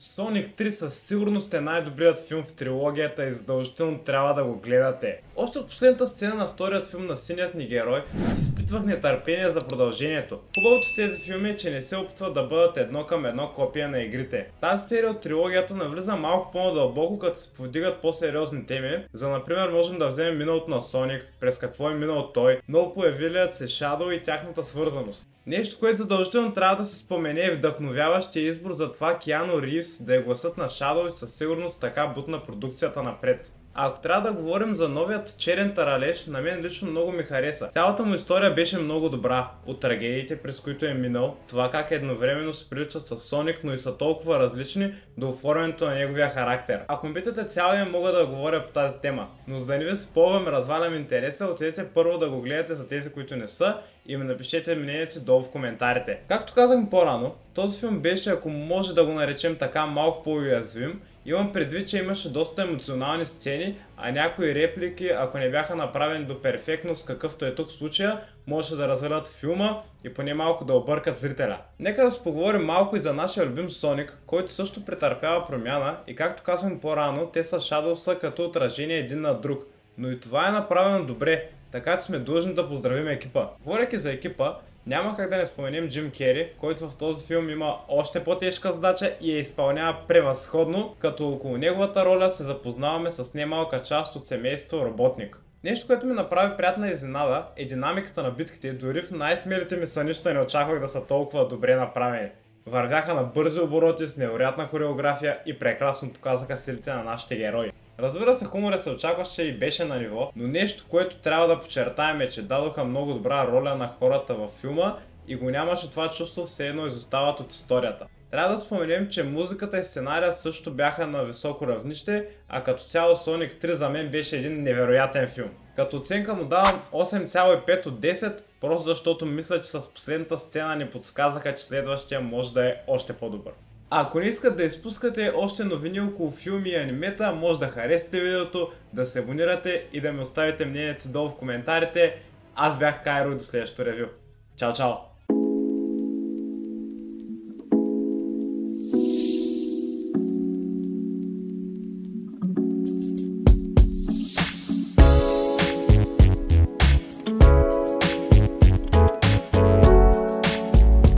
Sonic 3 със сигурност е най-добрият филм в трилогията и задължително трябва да го гледате. Още от последната сцена на вторият филм на синият ни герой изпитвах нетърпение за продължението. Хубавото с тези филми е, че не се опитват да бъдат едно към едно копия на игрите. Тази серия от трилогията навлиза малко по-надълбоко, като се повдигат по-сериозни теми. За например можем да вземем миналото на Соник, през какво е минал той, ново появилият се Shadow и тяхната свързаност. Нещо, което задължително трябва да се спомене е вдъхновяващия избор за това Киано Ривз да е гласът на Shadow и със сигурност така бутна продукцията напред. А ако трябва да говорим за новият черен таралеж, на мен лично много ми хареса. Цялата му история беше много добра. От трагедиите, през които е минал, това как едновременно се приличат с Соник, но и са толкова различни до оформянето на неговия характер. Ако ме питате цял ден мога да говоря по тази тема, но за да не ви спълвам и развалям интереса, отидете първо да го гледате за тези, които не са, и ми напишете мнението си долу в коментарите. Както казах по-рано, този филм беше, ако може да го наречем така, малко по-уязвим. Имам предвид, че имаше доста емоционални сцени, а някои реплики, ако не бяха направени до перфектност, какъвто е тук случая, може да развалят филма и поне малко да объркат зрителя. Нека да си поговорим малко и за нашия любим Соник, който също претърпява промяна и както казвам по-рано, те с Shadow са като отражение един на друг. Но и това е направено добре, така че сме длъжни да поздравим екипа. Говорейки за екипа, няма как да не споменем Джим Кери, който в този филм има още по-тежка задача и я изпълнява превъзходно, като около неговата роля се запознаваме с немалка част от семейство Работник. Нещо, което ми направи приятна изненада е динамиката на битките, дори в най-смелите ми сънища не очаквах да са толкова добре направени. Вървяха на бързи обороти с невероятна хореография и прекрасно показаха силите на нашите герои. Разбира се, хумора се очакваше и беше на ниво, но нещо, което трябва да подчертаем е, че дадоха много добра роля на хората във филма и го нямаше това чувство все едно изостават от историята. Трябва да споменем, че музиката и сценария също бяха на високо равнище, а като цяло Sonic 3 за мен беше един невероятен филм. Като оценка му давам 8,5 от 10, просто защото мисля, че с последната сцена ни подсказаха, че следващия може да е още по-добър. А ако не искате да изпускате още новини около филми и анимета, може да харесате видеото, да се абонирате и да ми оставите мнението си долу в коментарите. Аз бях Кайро и до следващото ревю. Чао, чао!